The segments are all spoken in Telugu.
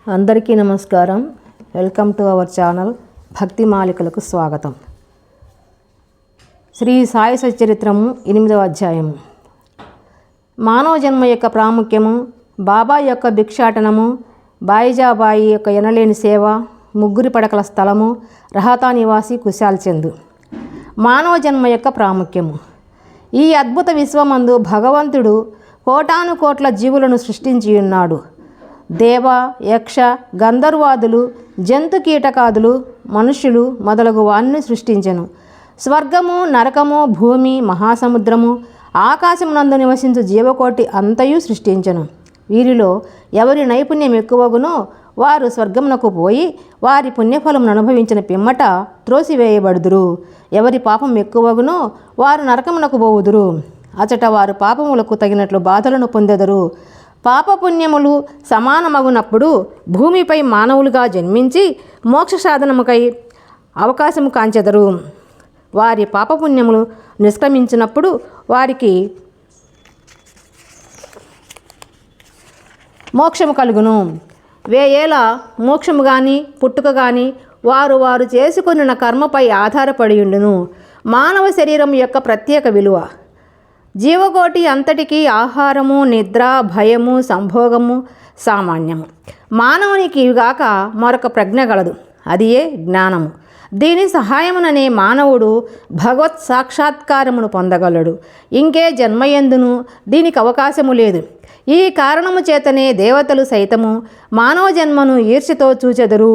అందరికీ నమస్కారం. వెల్కమ్ టు అవర్ ఛానల్ భక్తి మాలికలకు స్వాగతం. శ్రీ సాయి సచరిత్రము 8వ అధ్యాయము. మానవ జన్మ యొక్క ప్రాముఖ్యము, బాబా యొక్క భిక్షాటనము, బాయిజాబాయి యొక్క ఎనలేని సేవ, ముగ్గురి పడకల స్థలము, రహతా నివాసి కుశాల్ చంద్. మానవ జన్మ యొక్క ప్రాముఖ్యము. ఈ అద్భుత విశ్వమందు భగవంతుడు కోటాను కోట్ల జీవులను సృష్టించి ఉన్నాడు. దేవ, యక్ష, గంధర్వాదులు, జంతు కీటకాదులు, మనుష్యులు మొదలగు వారిని సృష్టించెను. స్వర్గము, నరకము, భూమి, మహాసముద్రము, ఆకాశమునందు నివసించు జీవకోటి అంతయు సృష్టించెను. వీరిలో ఎవరి నైపుణ్యం ఎక్కువగునో వారు స్వర్గమునకు పోయి వారి పుణ్యఫలమును అనుభవించిన పిమ్మట త్రోసివేయబడుదురు. ఎవరి పాపం ఎక్కువగునో వారు నరకమునకు పోవుదురు. అచట వారు పాపములకు తగినట్లు బాధలను పొందెదరు. పాపపుణ్యములు సమానమగునప్పుడు భూమిపై మానవులుగా జన్మించి మోక్ష సాధనముకై అవకాశము కాంచెదరు. వారి పాపపుణ్యములు నిష్క్రమించినప్పుడు వారికి మోక్షము కలుగును. వేయేల మోక్షము కానీ పుట్టుక కానీ వారు చేసుకొనిన కర్మపై ఆధారపడి ఉండును. మానవ శరీరం యొక్క ప్రత్యేక విలువ. జీవకోటి అంతటికీ ఆహారము, నిద్ర, భయము, సంభోగము సామాన్యము. మానవునికి ఇవిగాక మరొక ప్రజ్ఞ గలదు, అది ఏ జ్ఞానము. దీని సహాయముననే మానవుడు భగవత్ సాక్షాత్కారమును పొందగలడు. ఇంకే జన్మయందును దీనికి అవకాశము లేదు. ఈ కారణము చేతనే దేవతలు సైతము మానవ జన్మను ఈర్ష్యతో చూచెదరు.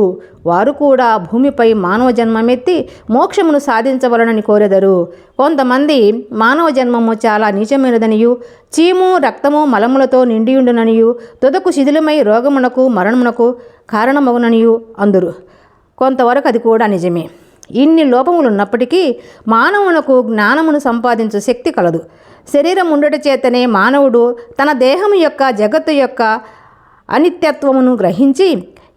వారు కూడా భూమిపై మానవ జన్మమెత్తి మోక్షమును సాధించవలనని కోరెదరు. కొంతమంది మానవ జన్మము చాలా నీచమైనదనియు, చీము, రక్తము, మలములతో నిండియుండుననియు, తుదకు శిథిలమై రోగమునకు మరణమునకు కారణమగుననియు అందురు. కొంతవరకు అది కూడా నిజమే. ఇన్ని లోపములున్నప్పటికీ మానవునకు జ్ఞానమును సంపాదించు శక్తి కలదు. శరీరం ఉండుట చేతనే మానవుడు తన దేహము యొక్క జగత్తు యొక్క అనిత్యత్వమును గ్రహించి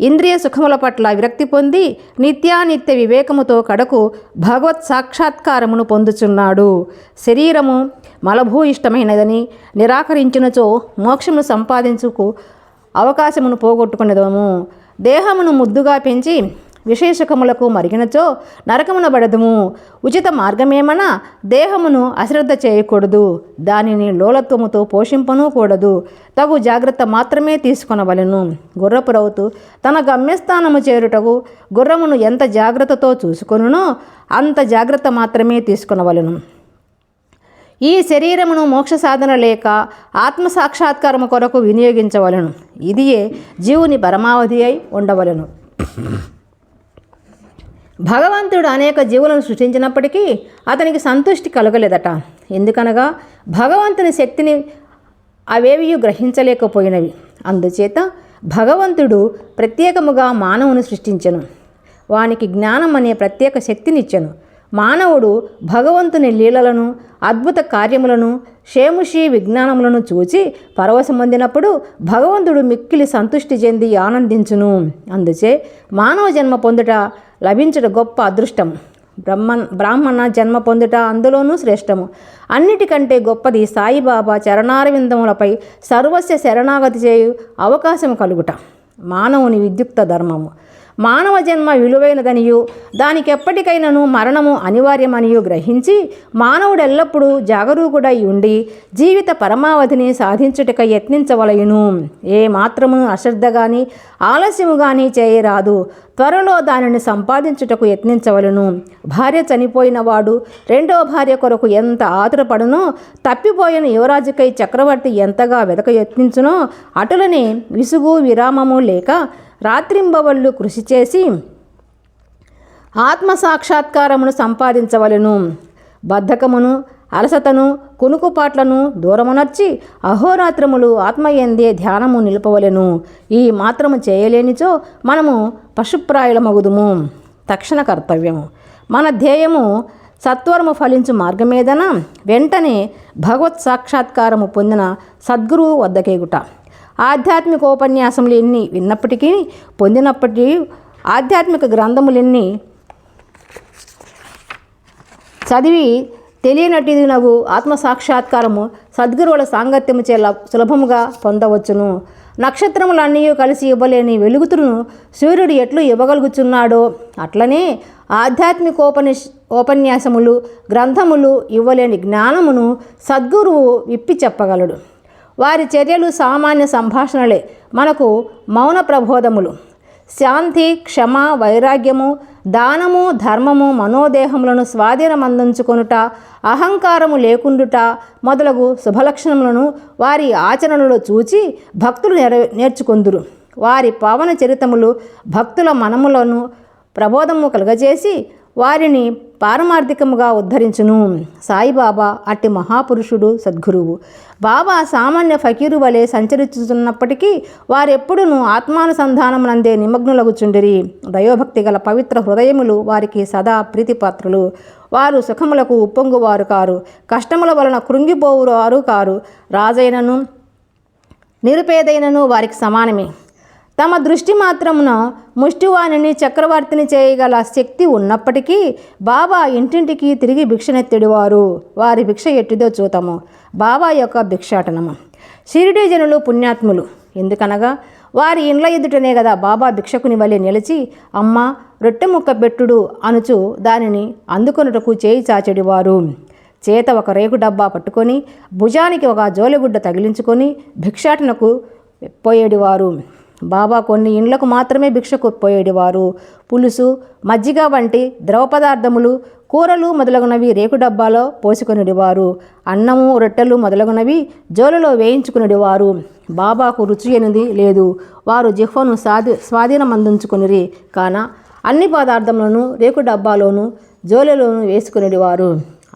ఇంద్రియ సుఖముల పట్ల విరక్తి పొంది నిత్యానిత్య వివేకముతో కడకు భగవత్ సాక్షాత్కారమును పొందుచున్నాడు. శరీరము మలభూయిష్టమైనదని నిరాకరించినచో మోక్షమును సంపాదించుకు అవకాశమును పోగొట్టుకునేదము. దేహమును ముద్దుగా పెంచి విశేషకములకు మరిగినచో నరకమున బడదుము. ఉచిత మార్గమేమన దేహమును అశ్రద్ధ చేయకూడదు. దానిని లోలత్వముతో పోషింపనూ కూడదు. తగు జాగ్రత్త మాత్రమే తీసుకొనవలెను. గుర్రపు రౌతు తన గమ్యస్థానము చేరుటకు గుర్రమును ఎంత జాగ్రత్తతో చూసుకొనునో అంత జాగ్రత్త మాత్రమే తీసుకొనవలెను. ఈ శరీరమును మోక్ష సాధన లేక ఆత్మసాక్షాత్కారము కొరకు వినియోగించవలెను. ఇదియే జీవుని పరమావధి అయి ఉండవలెను. భగవంతుడు అనేక జీవులను సృష్టించినప్పటికీ అతనికి సంతృష్టి కలగలేదట. ఎందుకనగా భగవంతుని శక్తిని అవేవి గ్రహించలేకపోయినవి. అందుచేత భగవంతుడు ప్రత్యేకముగా మానవుని సృష్టించెను. వానికి జ్ఞానం అనే ప్రత్యేక శక్తినిచ్చెను. మానవుడు భగవంతుని లీలలను, అద్భుత కార్యములను, షేముషి విజ్ఞానములను చూచి పరవశమొందినప్పుడు భగవంతుడు మిక్కిలి సంతృష్టి చెంది ఆనందించును. అందుచే మానవ జన్మ పొందుట లభించుట గొప్ప అదృష్టం. బ్రాహ్మణ జన్మ పొందుట అందులోనూ శ్రేష్టము. అన్నిటికంటే గొప్పది సాయిబాబా చరణారవిందములపై సర్వస్వ శరణాగతి చేయు అవకాశం కలుగుట. మానవుని విద్యుక్త ధర్మము. మానవ జన్మ విలువైనదనియు దానికెప్పటికైనాను మరణము అనివార్యమనియు గ్రహించి మానవుడు ఎల్లప్పుడూ జాగరూకుడై ఉండి జీవిత పరమావధిని సాధించుటకై యత్నించవలయును. ఏ మాత్రమును అశ్రద్ధ కానీ ఆలస్యము కానీ చేయరాదు. త్వరలో దానిని సంపాదించుటకు యత్నించవలను. భార్య చనిపోయిన వాడు రెండవ భార్య కొరకు ఎంత ఆతురపడునో, తప్పిపోయిన యువరాజుకై చక్రవర్తి ఎంతగా వెదక యత్నించునో, అటులనే విసుగు విరామము లేక రాత్రింబవళ్ళు కృషి చేసి ఆత్మసాక్షాత్కారమును సంపాదించవలెను. బద్ధకమును, అలసతను, కునుకుపాట్లను దూరమునర్చి అహోరాత్రములు ఆత్మయందే ధ్యానము నిలుపవలెను. ఈ మాత్రము చేయలేనిచో మనము పశుప్రాయులమగుదుము. తక్షణ కర్తవ్యము. మన ధ్యేయము సత్వరము ఫలించు మార్గమేదన వెంటనే భగవత్ సాక్షాత్కారము పొందిన సద్గురువు వద్దకేగుట. ఆధ్యాత్మికోపన్యాసములు ఎన్ని విన్నప్పటికీ పొందినప్పటికీ ఆధ్యాత్మిక గ్రంథములెన్ని చదివి తెలియనటినగు ఆత్మసాక్షాత్కారము సద్గురువుల సాంగత్యము చే సులభముగా పొందవచ్చును. నక్షత్రములన్నీ కలిసి ఇవ్వలేని వెలుగుతును సూర్యుడు ఎట్లు ఇవ్వగలుగుచున్నాడో అట్లనే ఆధ్యాత్మికోపన్యాసములు గ్రంథములు ఇవ్వలేని జ్ఞానమును సద్గురువు విప్పి చెప్పగలడు. వారి చర్యలు సామాన్య సంభాషణలే మనకు మౌన ప్రబోధములు. శాంతి, క్షమ, వైరాగ్యము, దానము, ధర్మము, మనోదేహములను స్వాధీనమందించుకొనుట, అహంకారము లేకుండుట మొదలగు శుభలక్షణములను వారి ఆచరణలో చూచి భక్తులు నేర్చుకొందురు. వారి పావన చరితములు భక్తుల మనములను ప్రబోధము కలుగజేసి వారిని పారమార్థికముగా ఉద్ధరించును. సాయిబాబా అట్టి మహాపురుషుడు, సద్గురువు. బాబా సామాన్య ఫకీరు వలె సంచరిస్తున్నప్పటికీ వారెప్పుడునూ ఆత్మానుసంధానమునందే నిమగ్నులగుచుండిరి. దైవభక్తి గల పవిత్ర హృదయములు వారికి సదా ప్రీతిపాత్రులు. వారు సుఖములకు ఉప్పొంగువారు కారు, కష్టముల వలన కృంగిపోవువారు కారు. రాజైనను నిరుపేదైనను వారికి సమానమే. తమ దృష్టి మాత్రమున ముష్టివాణిని చక్రవర్తిని చేయగల శక్తి ఉన్నప్పటికీ బాబా ఇంటింటికి తిరిగి భిక్షనెత్తిడివారు. వారి భిక్ష ఎట్టిదో చూతాము. బాబా యొక్క భిక్షాటనము. షిరిడీ జనులు పుణ్యాత్ములు. ఎందుకనగా వారి ఇండ్ల ఎదుటనే కదా బాబా భిక్షకుని వలె నిలిచి అమ్మ రొట్టె ముక్క పెట్టుడు అనుచు దానిని అందుకొనుటకు చేయి చాచెడివారు. చేత ఒక రేకు డబ్బా పట్టుకొని భుజానికి ఒక జోలెగుడ్డ తగిలించుకొని భిక్షాటనకు పోయేడివారు. బాబా కొన్ని ఇండ్లకు మాత్రమే భిక్షకు పోయేడివారు. పులుసు, మజ్జిగ వంటి ద్రవ పదార్థములు, కూరలు మొదలగునవి రేకు డబ్బాలో పోసుకొనిడివారు. అన్నము, రొట్టెలు మొదలగునవి జోలులో వేయించుకునేవారు. బాబాకు రుచి అనేది లేదు. వారు జిహ్వను స్వాధీనమందించుకునిరి. కాన అన్ని పదార్థములను రేకు డబ్బాలోను జోలులోను వేసుకునేవారు.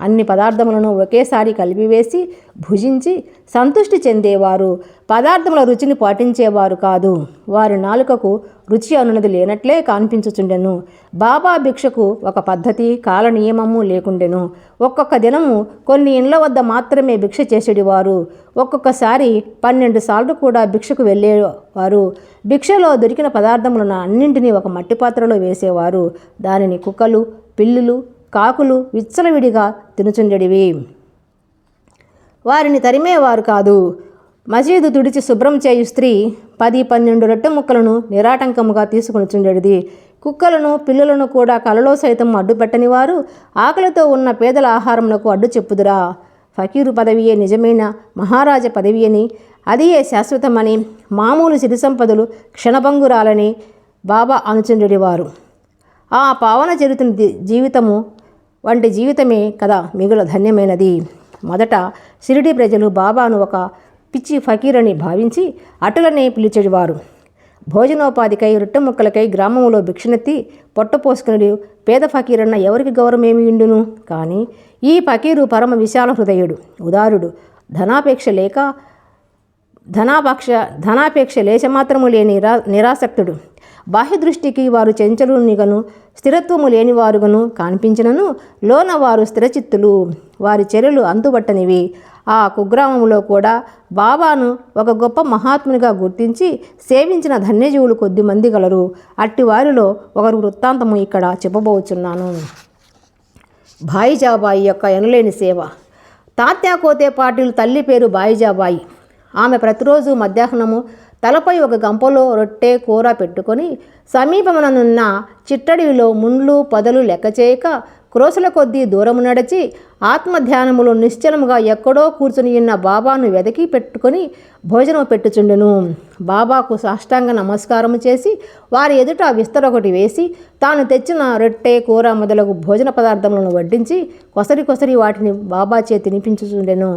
అన్ని పదార్థములను ఒకేసారి కలిపివేసి భుజించి సంతృష్టి చెందేవారు. పదార్థముల రుచిని పాటించేవారు కాదు. వారి నాలుకకు రుచి అనున్నది లేనట్లే కనిపించుచుండెను. బాబా భిక్షకు ఒక పద్ధతి, కాల నియమము లేకుండెను. ఒక్కొక్క దినము కొన్ని ఇండ్ల వద్ద మాత్రమే భిక్ష చేసేడివారు. ఒక్కొక్కసారి 12 సార్లు కూడా భిక్షకు వెళ్ళేవారు. భిక్షలో దొరికిన పదార్థములను అన్నింటినీ ఒక మట్టి పాత్రలో వేసేవారు. దానిని కుక్కలు, పిల్లులు, కాకులు విచ్చలవిడిగా తినుచుండెడివి. వారిని తరిమేవారు కాదు. మసీదు తుడిచి శుభ్రం చేయు స్త్రీ 10-12 రొట్టె ముక్కలను నిరాటంకముగా తీసుకొనిచుండెడిది. కుక్కలను, పిల్లులను కూడా కలలో సైతం అడ్డుపెట్టని వారు ఆకలితో ఉన్న పేదల ఆహారములకు అడ్డు చెప్పుదురా? ఫకీరు పదవియే నిజమైన మహారాజ పదవి అని, అదియే శాశ్వతమని, మామూలు సిరి సంపదలు క్షణభంగురాలని బాబా అనుచుండెడివారు. ఆ పావన చరిత్ర జీవితము వంటి జీవితమే కదా మిగుల ధన్యమైనది. మొదట షిరిడీ ప్రజలు బాబాను ఒక పిచ్చి ఫకీరని భావించి అటులనే పిలిచేవారు. భోజనోపాధికై, రొట్టె ముక్కలకై గ్రామంలో భిక్షనెత్తి పొట్టపోసుకుని పేద ఫకీరన్న ఎవరికి గౌరవమేమి ఇండును? కానీ ఈ ఫకీరు పరమ విశాల హృదయుడు, ఉదారుడు, ధనాపేక్ష లేశమాత్రము లేని నిరాసక్తుడు. బాహ్య దృష్టికి వారు చెంచలునిగను స్థిరత్వము లేనివారుగను కనిపించినను లోన వారు స్థిరచిత్తులు. వారి చర్యలు అంతుబట్టనివి. ఆ కుగ్రామంలో కూడా బాబాను ఒక గొప్ప మహాత్మునిగా గుర్తించి సేవించిన ధన్యజీవులు కొద్దిమంది గలరు. అట్టి వారిలో ఒకరు వృత్తాంతము ఇక్కడ చెప్పబోచున్నాను. బాయిజాబాయి యొక్క ఎనలేని సేవ. తాత్యాకోతే పాటిల్ తల్లి పేరు బాయిజాబాయి. ఆమె ప్రతిరోజు మధ్యాహ్నము తలపై ఒక గంపలో రొట్టె, కూర పెట్టుకొని సమీపముననున్న చిట్టడిలో ముండ్లు, పొదలు లెక్క చేయక క్రోసుల కొద్దీ దూరము నడిచి ఆత్మధ్యానములో నిశ్చలముగా ఎక్కడో కూర్చుని ఉన్న బాబాను వెదకి పెట్టుకొని భోజనం పెట్టుచుండెను. బాబాకు సాష్టాంగ నమస్కారము చేసి వారి ఎదుట విస్తరొకటి వేసి తాను తెచ్చిన రొట్టె, కూర మొదలగు భోజన పదార్థములను వడ్డించి కొసరి వాటిని బాబాచే తినిపించుచుండెను.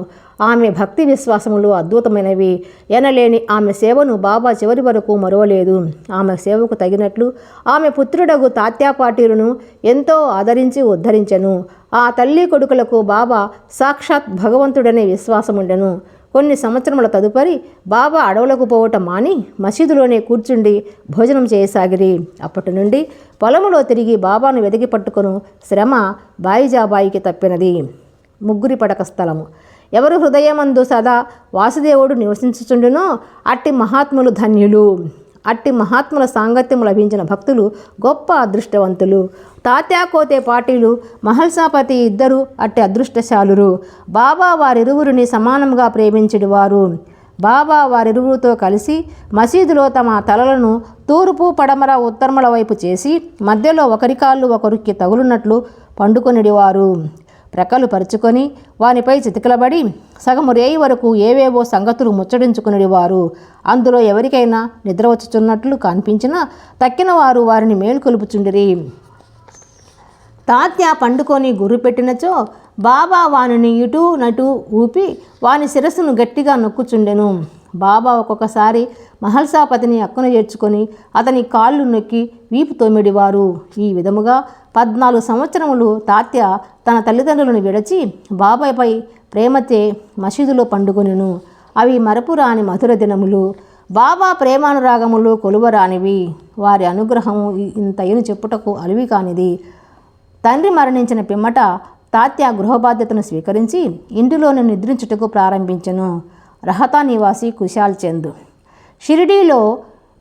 ఆమె భక్తి విశ్వాసములు అద్భుతమైనవి. ఎనలేని ఆమె సేవను బాబా చివరి వరకు మరువలేదు. ఆమె సేవకు తగినట్లు ఆమె పుత్రుడగు తాత్యాపాటీలను ఎంతో ఆదరించి ఉద్ధరించెను. ఆ తల్లి కొడుకులకు బాబా సాక్షాత్ భగవంతుడనే విశ్వాసముండెను. కొన్ని సంవత్సరముల తదుపరి బాబా అడవులకు పోవటం మాని మసీదులోనే కూర్చుండి భోజనం చేయసాగిరి. అప్పటి నుండి పొలములో తిరిగి బాబాను వెతికి పట్టుకొను శ్రమ బాయిజాబాయికి తప్పినది. ముగ్గురి పడక స్థలము. ఎవరు హృదయమందు సదా వాసుదేవుడు నివసించుచుండునో అట్టి మహాత్ములు ధన్యులు. అట్టి మహాత్ముల సాంగత్యం లభించిన భక్తులు గొప్ప అదృష్టవంతులు. తాత్యాకోతే పాటీలు, మహల్సాపతి ఇద్దరు అట్టి అదృష్టశాలురు. బాబా వారిరువురిని సమానంగా ప్రేమించెడివారు. బాబా వారిరువురితో కలిసి మసీదులో తమ తలలను తూర్పు పడమర ఉత్తరముల వైపు చేసి మధ్యలో ఒకరి కాళ్ళు ఒకరికి తగులున్నట్లు పండుకొనిడివారు. ప్రక్కలు పరుచుకొని వానిపై చితికిలబడి సగము రేయి వరకు ఏవేవో సంగతులు ముచ్చడించుకునేవారు. అందులో ఎవరికైనా నిద్ర వచ్చుచున్నట్లు కనిపించినా తక్కిన వారు వారిని మేలుకొలుపుచుండిరి. తాత్య పండుకొని గుర్రు పెట్టినచో బాబా వానిని ఇటు నటు ఊపి వాని శిరస్సును గట్టిగా నొక్కుచుండెను. బాబా ఒక్కొక్కసారి మహల్సాపతిని అక్కున చేర్చుకొని అతని కాళ్ళు నొక్కి వీపు తోమిడివారు. ఈ విధముగా 14 సంవత్సరములు తాత్య తన తల్లిదండ్రులను విడచి బాబాపై ప్రేమతే మసీదులో పండుకొనెను. అవి మరపురాని మధుర దినములు. బాబా ప్రేమానురాగములు కొలువరానివి. వారి అనుగ్రహము ఇంతయను చెప్పుటకు అలివి కానిది. తండ్రి మరణించిన పిమ్మట తాత్య గృహబాధ్యతను స్వీకరించి ఇంటిలోనే నిద్రించుటకు ప్రారంభించెను. రహతా నివాసి కుశాల్ చంద్. షిరిడీలో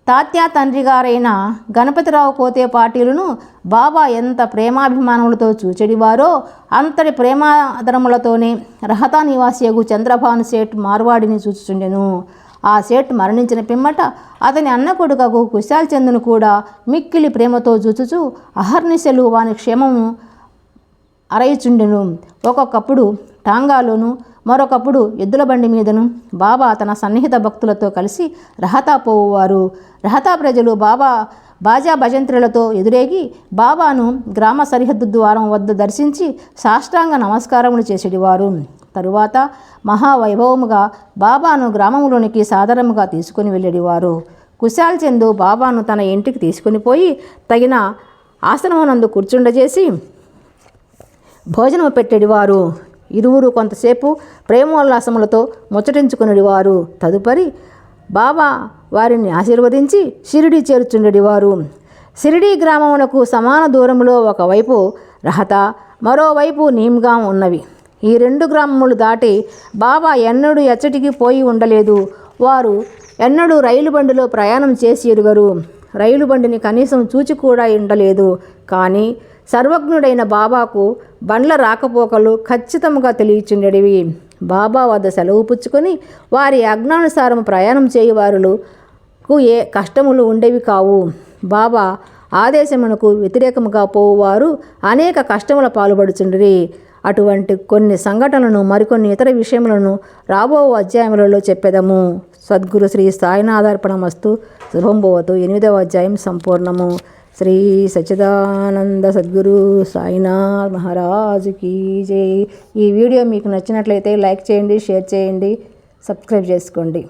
తాత్య తండ్రి గారైన గణపతిరావు కోతే పాటీలును బాబా ఎంత ప్రేమాభిమానములతో చూచెడివారో అంతటి ప్రేమాదరములతోనే రహతా నివాసియగు చంద్రభాను సేట్ మార్వాడిని చూచుచుండెను. ఆ సేట్ మరణించిన పిమ్మట అతని అన్న కొడుకకు కుశాల్ చంద్ను కూడా మిక్కిలి ప్రేమతో చూచుచు అహర్నిశలు వాని క్షేమము అరయిచుండెను. ఒక్కొక్కప్పుడు టాంగాలోను మరొకప్పుడు ఎద్దుల బండి మీదను బాబా తన సన్నిహిత భక్తులతో కలిసి రహతా పోవువారు. రహతా ప్రజలు బాబా బాజా భజంత్రులతో ఎదురేగి బాబాను గ్రామ సరిహద్దు ద్వారం వద్ద దర్శించి సాష్టాంగ నమస్కారములు చేసేటివారు. తరువాత మహావైభవముగా బాబాను గ్రామంలోనికి సాదరముగా తీసుకుని వెళ్ళేవారు. కుశాల్ చంద్ బాబాను తన ఇంటికి తీసుకుని పోయి తగిన ఆసనమునందు కూర్చుండజేసి భోజనము పెట్టేవారు. ఇరువురు కొంతసేపు ప్రేమోల్లాసములతో ముచ్చటించుకునేవారు. తదుపరి బాబా వారిని ఆశీర్వదించి షిరిడీ చేర్చుండేవారు. షిరిడీ గ్రామమునకు సమాన దూరములో ఒకవైపు రహతా మరోవైపు నీమ్గాం ఉన్నవి. ఈ 2 గ్రామములు దాటి బాబా ఎన్నడూ ఎచ్చటికి పోయి ఉండలేదు. వారు ఎన్నడూ రైలు బండిలో ప్రయాణం చేసి ఎరుగరు. రైలు బండిని కనీసం చూచి కూడా ఉండలేదు. కానీ సర్వజ్ఞుడైన బాబాకు బండ్ల రాకపోకలు ఖచ్చితంగా తెలియచుండేవి. బాబా వద్ద సెలవు పుచ్చుకొని వారి ఆజ్ఞానుసారం ప్రయాణం చేయువారులకు ఏ కష్టములు ఉండేవి కావు. బాబా ఆదేశమునకు వ్యతిరేకముగా పోవువారు అనేక కష్టముల పాల్పడుచుండిరి. అటువంటి కొన్ని సంఘటనలను మరికొన్ని ఇతర విషయములను రాబో అధ్యాయములలో చెప్పెదము. సద్గురు శ్రీ సాయినాథార్పణమస్తు. శుభం భవతు. 8వ అధ్యాయం సంపూర్ణము. శ్రీ సచ్చిదానంద సద్గురు సాయినాథ్ మహారాజుకి జై. ఈ వీడియో మీకు నచ్చినట్లయితే లైక్ చేయండి, షేర్ చేయండి, సబ్స్క్రైబ్ చేసుకోండి.